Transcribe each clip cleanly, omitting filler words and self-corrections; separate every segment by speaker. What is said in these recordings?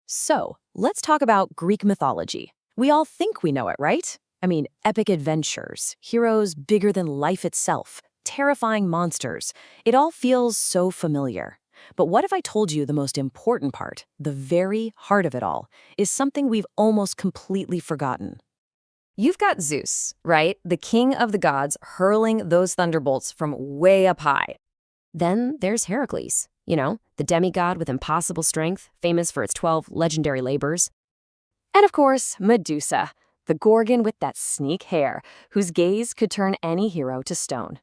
Speaker 1: So, let's talk about Greek mythology. We all think we know it, right? I mean, epic adventures, heroes bigger than life itself, terrifying monsters. It all feels so familiar. But what if I told you the most important part, the very heart of it all, is something we've almost completely forgotten?
Speaker 2: You've got Zeus, right? The king of the gods hurling those thunderbolts from way up high. Then there's Heracles, the demigod with impossible strength, famous for its 12 legendary labors.
Speaker 1: And of course, Medusa, the gorgon with that sleek hair, whose gaze could turn any hero to stone.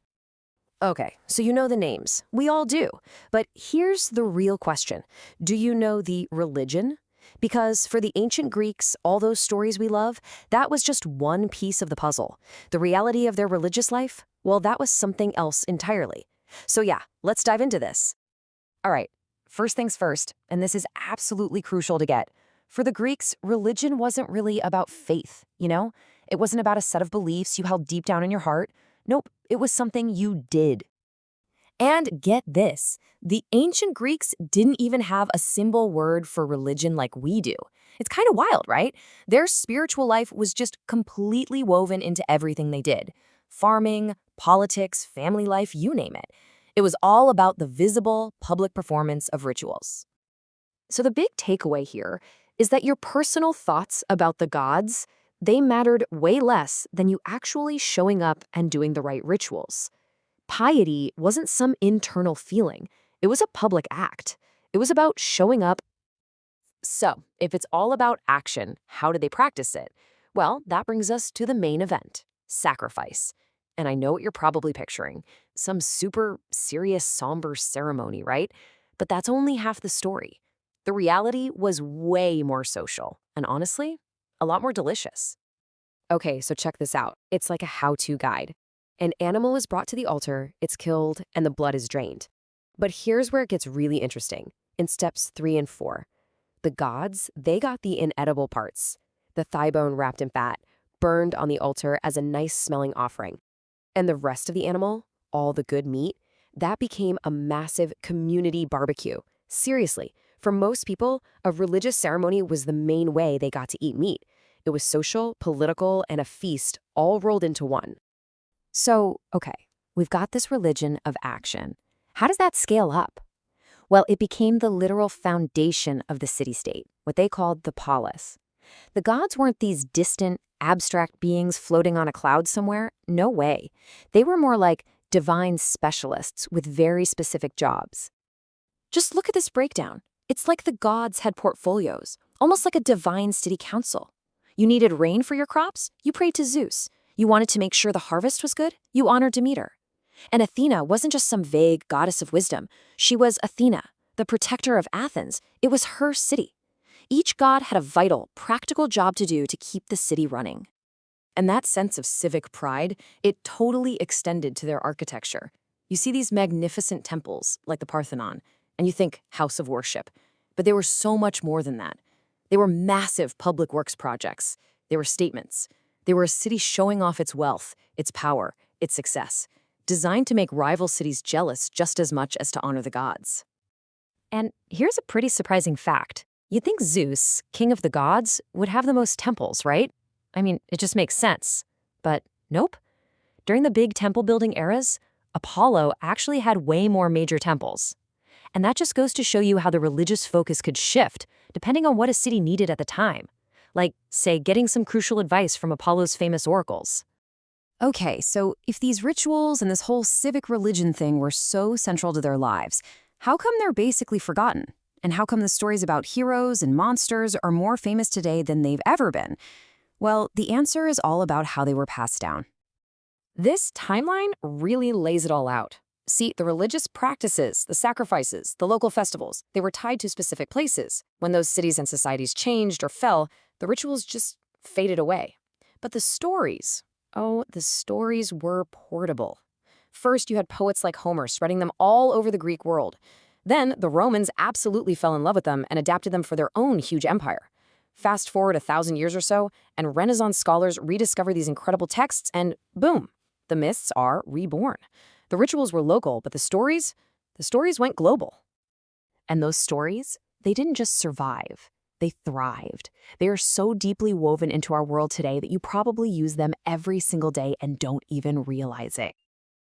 Speaker 2: Okay, so you know the names. We all do. But here's the real question. Do you know the religion? Because for the ancient Greeks, all those stories we love, that was just one piece of the puzzle. The reality of their religious life, well, that was something else entirely. So yeah, let's dive into this. All right, first things first, and this is absolutely crucial to get. For the Greeks, religion wasn't really about faith. It wasn't about a set of beliefs you held deep down in your heart. Nope, it was something you did. And get this, the ancient Greeks didn't even have a symbol word for religion like we do. It's kind of wild, right? Their spiritual life was just completely woven into everything they did. Farming, politics, family life, you name it. It was all about the visible, public performance of rituals. So the big takeaway here is that your personal thoughts about the gods, they mattered way less than you actually showing up and doing the right rituals. Piety wasn't some internal feeling. It was a public act. It was about showing up. So, if it's all about action, how do they practice it? Well, that brings us to the main event, sacrifice. And I know what you're probably picturing, some super serious, somber ceremony, right? But that's only half the story. The reality was way more social, and honestly, a lot more delicious. Okay, so check this out. It's like a how-to guide. An animal is brought to the altar, it's killed, and the blood is drained. But here's where it gets really interesting. In steps 3 and 4, the gods, they got the inedible parts, the thigh bone wrapped in fat, burned on the altar as a nice-smelling offering. And the rest of the animal, all the good meat, that became a massive community barbecue. Seriously, for most people, a religious ceremony was the main way they got to eat meat. It was social, political, and a feast all rolled into one. So, okay, we've got this religion of action. How does that scale up? Well, it became the literal foundation of the city-state, what they called the polis. The gods weren't these distant, abstract beings floating on a cloud somewhere. No way. They were more like divine specialists with very specific jobs. Just look at this breakdown. It's like the gods had portfolios, almost like a divine city council. You needed rain for your crops? You prayed to Zeus. You wanted to make sure the harvest was good? You honored Demeter. And Athena wasn't just some vague goddess of wisdom. She was Athena, the protector of Athens. It was her city. Each god had a vital, practical job to do to keep the city running. And that sense of civic pride, it totally extended to their architecture. You see these magnificent temples, like the Parthenon, and you think house of worship. But they were so much more than that. They were massive public works projects. They were statements. They were a city showing off its wealth, its power, its success, designed to make rival cities jealous just as much as to honor the gods. And here's a pretty surprising fact. You'd think Zeus, king of the gods, would have the most temples, right? I mean, it just makes sense. But nope. During the big temple-building eras, Apollo actually had way more major temples. And that just goes to show you how the religious focus could shift, depending on what a city needed at the time. Like, say, getting some crucial advice from Apollo's famous oracles. Okay, so if these rituals and this whole civic religion thing were so central to their lives, how come they're basically forgotten? And how come the stories about heroes and monsters are more famous today than they've ever been? Well, the answer is all about how they were passed down. This timeline really lays it all out. See, the religious practices, the sacrifices, the local festivals, they were tied to specific places. When those cities and societies changed or fell, the rituals just faded away. But the stories, oh, the stories were portable. First, you had poets like Homer spreading them all over the Greek world. Then, the Romans absolutely fell in love with them and adapted them for their own huge empire. Fast forward 1,000 years or so, and Renaissance scholars rediscover these incredible texts, and boom, the myths are reborn. The rituals were local, but the stories went global. And those stories, they didn't just survive.
Speaker 1: They thrived. They are so deeply woven into our world today that you probably use them every single day and don't even realize it.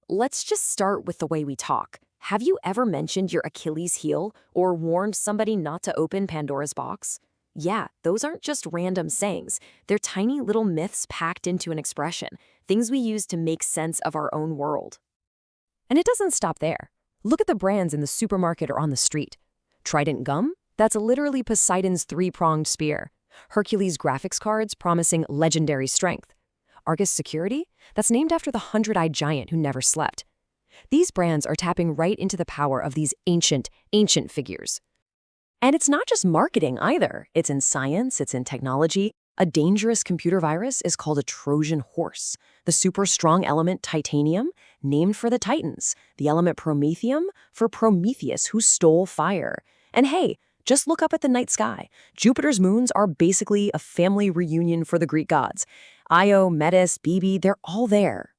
Speaker 1: Let's just start with the way we talk. Have you ever mentioned your Achilles heel or warned somebody not to open Pandora's box? Yeah, those aren't just random sayings. They're tiny little myths packed into an expression, things we use to make sense of our own world. And it doesn't stop there. Look at the brands in the supermarket or on the street. Trident gum? That's literally Poseidon's three-pronged spear. Hercules graphics cards promising legendary strength. Argus Security? That's named after the hundred-eyed giant who never slept. These brands are tapping right into the power of these ancient figures. And it's not just marketing either. It's in science, it's in technology. A dangerous computer virus is called a Trojan horse. The super strong element titanium, named for the Titans. The element promethium, for Prometheus, who stole fire. And hey, just look up at the night sky. Jupiter's moons are basically a family reunion for the Greek gods. Io, Metis, Bebe, they're all there.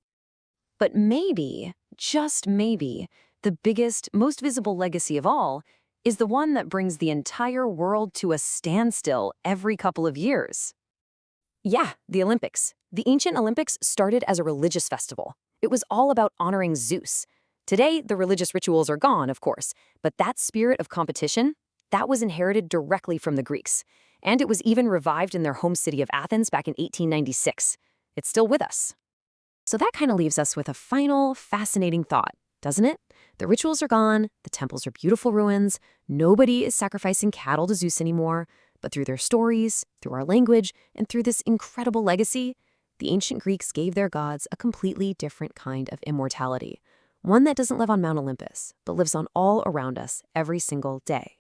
Speaker 1: But maybe, just maybe, the biggest, most visible legacy of all is the one that brings the entire world to a standstill every couple of years. Yeah, the Olympics. The ancient Olympics started as a religious festival. It was all about honoring Zeus. Today, the religious rituals are gone, of course, but that spirit of competition, that was inherited directly from the Greeks. And it was even revived in their home city of Athens back in 1896. It's still with us. So that kind of leaves us with a final, fascinating thought, doesn't it? The rituals are gone, the temples are beautiful ruins, nobody is sacrificing cattle to Zeus anymore, but through their stories, through our language, and through this incredible legacy, the ancient Greeks gave their gods a completely different kind of immortality, one that doesn't live on Mount Olympus, but lives on all around us every single day.